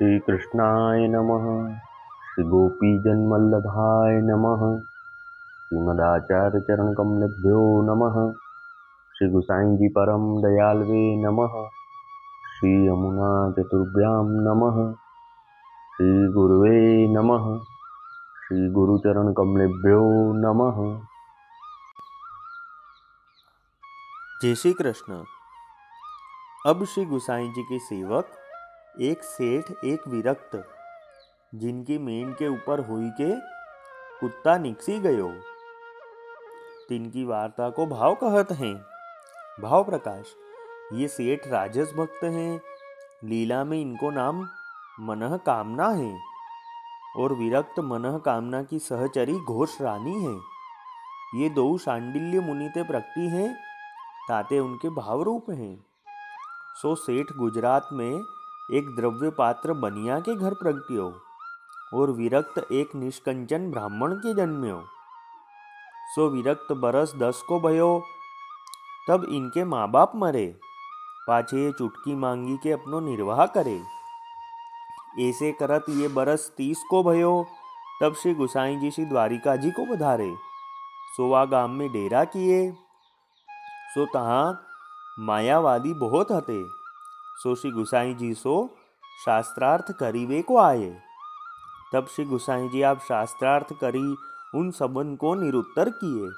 श्री कृष्णाय नमः। श्री गोपीजनवल्लभाय नमः। श्रीमदाचार्य चरण कमलेभ्यो नमः। श्री गुसाई जी परम दयालवे नमः। श्री यमुना चतुर्भ्यां नमः। श्री गुरुवे नमः। श्री गुरुचरण कमलेभ्यो नमः। जय श्री कृष्ण। अब श्री गुसाई जी के सेवक एक सेठ एक विरक्त जिनकी मेंढ के ऊपर हुई के कुत्ता निकसी गयो तिनकी वार्ता को भाव कहत हैं। भाव प्रकाश। ये सेठ राजस भक्त हैं। लीला में इनको नाम मनः कामना है और विरक्त मनः कामना की सहचरी घोष रानी है। ये दो शांडिल्य मुनि ते प्रकटी हैं ताते उनके भाव रूप हैं। सो सेठ गुजरात में एक द्रव्य पात्र बनिया के घर प्रगट्यो और विरक्त एक निष्कंचन ब्राह्मण के जन्म्यो। सो विरक्त बरस 10 को भयो तब इनके माँ बाप मरे। पाछे ये चुटकी मांगी के अपनो निर्वाह करे। ऐसे करत ये बरस 30 को भयो तब श्री गुसाई जी श्री द्वारिका जी को पधारे। सोवा गाम में डेरा किए। सो तहाँ मायावादी बहुत हते। सो श्री गुसाई जी सो शास्त्रार्थ करीवे को आए। तब श्री गुसाई जी आप शास्त्रार्थ करी उन सबन को निरुत्तर किए।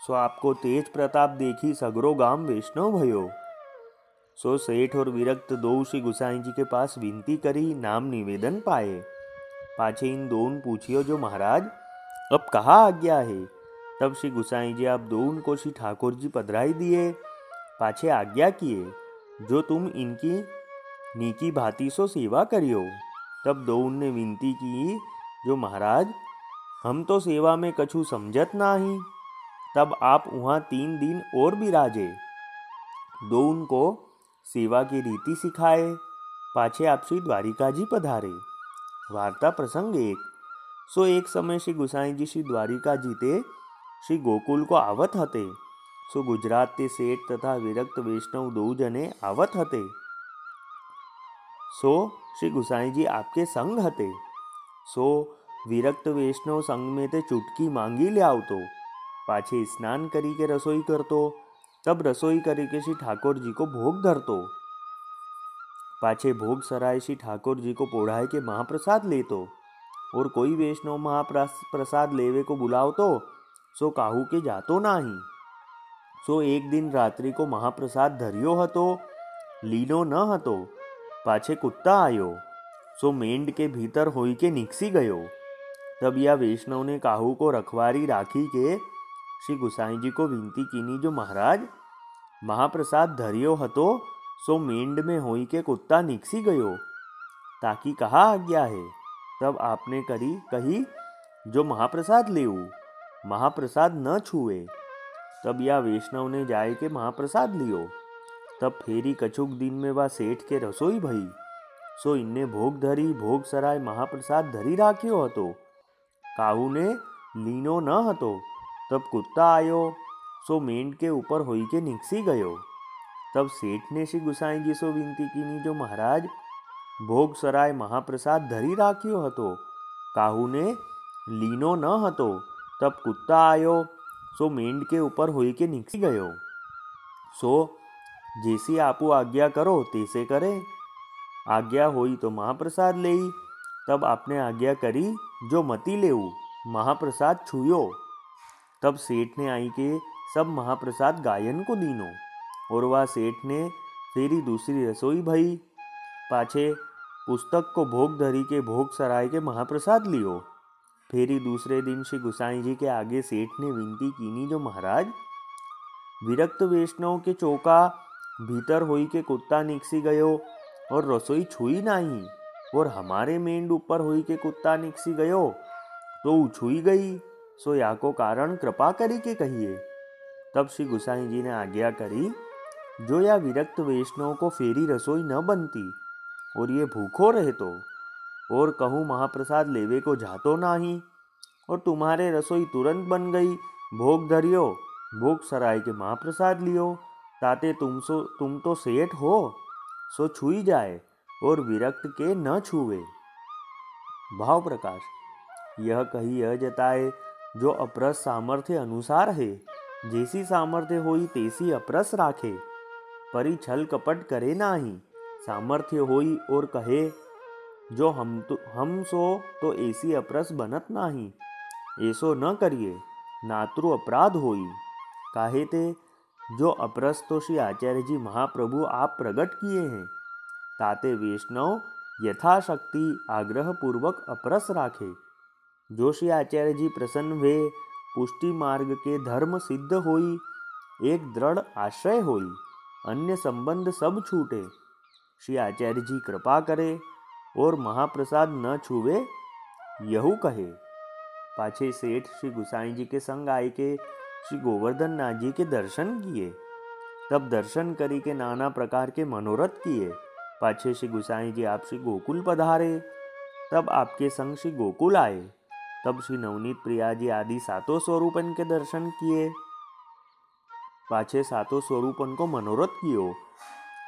सो आपको तेज प्रताप देखी सगरो गाम वैष्णव भयो। सो सेठ और विरक्त दो श्री गुसाई जी के पास विनती करी नाम निवेदन पाए। पाछे इन दोन पूछियो जो महाराज अब कहाँ आज्ञा है। तब श्री गुसाई जी आप दोन को श्री ठाकुर जी पधराई दिए। पाछे आज्ञा किए जो तुम इनकी नीकी भांति सो सेवा करियो। तब दो ने विनती की जो महाराज हम तो सेवा में कछु समझत नाही। तब आप वहाँ 3 दिन और बिराजे। दो उनको सेवा की रीति सिखाए। पाछे आप श्री द्वारिका जी पधारे। वार्ता प्रसंग 1। सो एक समय श्री गुसाई जी श्री द्वारिका जी ते श्री गोकुल को आवत हते। सो गुजरात ते सेठ तथा विरक्त वैष्णव दो जने आवत हते। सो श्री गुसाई जी आपके संग हते। सो विरक्त वैष्णव संग में ते चुटकी मांगी ले आवतो। पाछे स्नान करी के रसोई करतो। तब रसोई करी के श्री ठाकुर जी को भोग धरतो। पाछे भोग सराय श्री ठाकुर जी को पोढ़ाए के महाप्रसाद लेतो। और कोई वैष्णव महाप्रसाद लेवे को बुलावतो सो काहू के जातो नाही। सो एक दिन रात्रि को महाप्रसाद धरियो हतो लीनो न हतो। पाछे कुत्ता आयो। सो मेंढ के भीतर होई के निकसी गयो। तब या वैष्णव ने काहू को रखवारी राखी के श्री गुसाई जी को विनती कीनी जो महाराज महाप्रसाद धरियो हतो सो मेंढ में होई के कुत्ता निकसी गयो ताकि कहा आज्ञा है। तब आपने कही जो महाप्रसाद लेऊ महाप्रसाद न छुए। तब या वैष्णव ने जाए के महाप्रसाद लियो। तब फेरी कछुक दिन में वह सेठ के रसोई भई। सो इनने भोग धरी भोग सराय महाप्रसाद धरी राख्यो हतो। काहू ने लीनो न हतो। तब कुत्ता आयो। सो मेंढ के ऊपर होई के निकसी गयो। तब सेठ ने श्री गुसाई जी सो विनती कीनी जो महाराज भोग सराय महाप्रसाद धरी राख्यो हतो। काहू ने लीनो न हतो। तब कुत्ता आयो। सो मेंढ के ऊपर होई के निकसी गयो। सो जैसी आपू आज्ञा करो तैसे करे। आज्ञा होई तो महाप्रसाद लेई। तब आपने आज्ञा करी जो मती लेऊ महाप्रसाद छुयो। तब सेठ ने आई के सब महाप्रसाद गायन को दीनो। और वह सेठ ने फेरी दूसरी रसोई भई। पाछे पुस्तक को भोग धरी के भोग सराय के महाप्रसाद लियो। फेरी दूसरे दिन श्री गुसाई जी के आगे सेठ ने विनती कीनी जो महाराज विरक्त वैष्णव के चौका भीतर होई के कुत्ता निकसी गयो और रसोई छुई नहीं। और हमारे मेंढ ऊपर होई के कुत्ता निकसी गयो तो छुई गई। सो या को कारण कृपा करी के कहिए। तब श्री गुसाई जी ने आज्ञा करी जो या विरक्त वैष्णव को फेरी रसोई न बनती और ये भूखो रहतो और कहूँ महाप्रसाद लेवे को जातो नाही और तुम्हारे रसोई तुरंत बन गई। भोग धरियो भोग सराय के महाप्रसाद लियो ताते तुम तो सेठ हो सो छुई जाए और विरक्त के न छुवे। भाव प्रकाश। यह कही यह जताए जो अपरस सामर्थ्य अनुसार है, जैसी सामर्थ्य होई तैसी अपरस राखे, परी छल कपट करे नाही। सामर्थ्य होई और कहे जो हम सो तो ऐसी अपरस बनत नाही, ऐसो न करिए, नातृ अपराध होई। काहे ते जो अपरस तो श्री आचार्य जी महाप्रभु आप प्रकट किए हैं, ताते वैष्णव यथाशक्ति आग्रह पूर्वक अपरस राखे। जो श्री आचार्य जी प्रसन्न वे पुष्टि मार्ग के धर्म सिद्ध होई, एक दृढ़ आश्रय होई, अन्य संबंध सब छूटे। श्री आचार्य जी कृपा करे और महाप्रसाद न छुवे, यहू कहे। पाछे सेठ श्री गुसाई जी के संग आए के श्री गोवर्धन नाथ जी के दर्शन किए। तब दर्शन करी के नाना प्रकार के मनोरथ किए। पाछे श्री गुसाई जी आप श्री गोकुल पधारे। तब आपके संग श्री गोकुल आए। तब श्री नवनीत प्रिया जी आदि सातों स्वरूपन के दर्शन किए। पाछे सातों स्वरूपन को मनोरथ कियो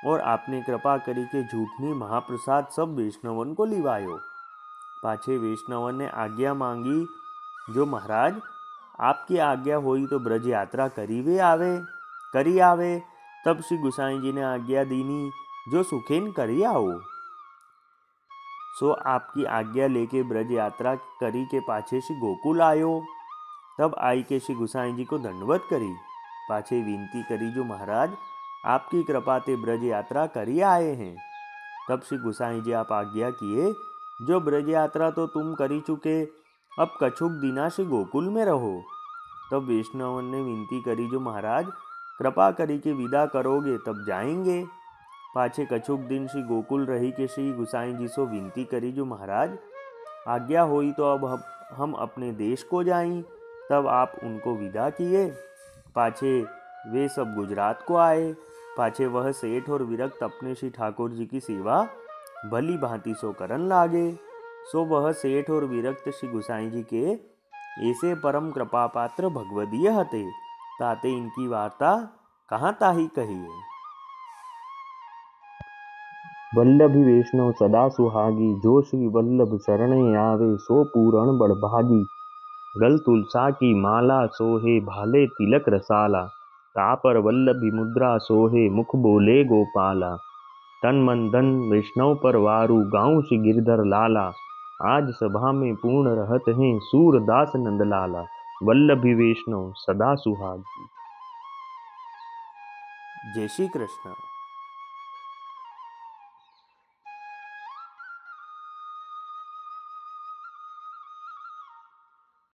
और आपने कृपा करी के झूठनी महाप्रसाद सब वैष्णवन को लिवायो। पाछे वैष्णवन ने आज्ञा मांगी, जो महाराज आपकी आज्ञा होई तो ब्रज यात्रा करी आवे। तब श्री गुसाई जी ने आज्ञा दीनी, जो सुखेन करी आओ। सो आपकी आज्ञा लेके ब्रज यात्रा करी के पाछे श्री गोकुल आयो। तब आई के श्री गुसाई जी को दंडवत करी। पाछे विनती करी, जो महाराज आपकी कृपा ते ब्रज यात्रा करी आए हैं। तब श्री गुसाई जी आप आज्ञा किए, जो ब्रज यात्रा तो तुम करी चुके, अब कछुक दिना श्री गोकुल में रहो। तब वैष्णवन ने विनती करी, जो महाराज कृपा करी के विदा करोगे तब जाएंगे। पाछे कछुक दिन श्री गोकुल रही के श्री गुसाई जी सो विनती करी, जो महाराज आज्ञा होई तो अब हम अपने देश को जाएं। तब आप उनको विदा किए। पाछे वे सब गुजरात को आए। पाछे वह सेठ और विरक्त अपने श्री ठाकुर जी की सेवा भली भांति सो करन लागे। सो वह सेठ और विरक्त श्री गुसाई जी के ऐसे परम कृपा पात्र भगवदीय हते, ताते इनकी वार्ता कहाँ ताही कहिए। वल्लभी वैष्णव सदा सुहागी, जो श्री वल्लभ शरणे आवे सो पूरण बड़भागी। गल तुलसा की माला सोहे भाले तिलक रसाला, तापर वल्लभी मुद्रा सोहे मुख बोले गोपाला। तन मन धन वैष्णव पर वारू, गाँव श्री गिरधर लाला। आज सभा में पूर्ण रहत हैं सूरदास नंदलाला। वल्लभी वैष्णव सदा सुहागी। जय श्री कृष्ण।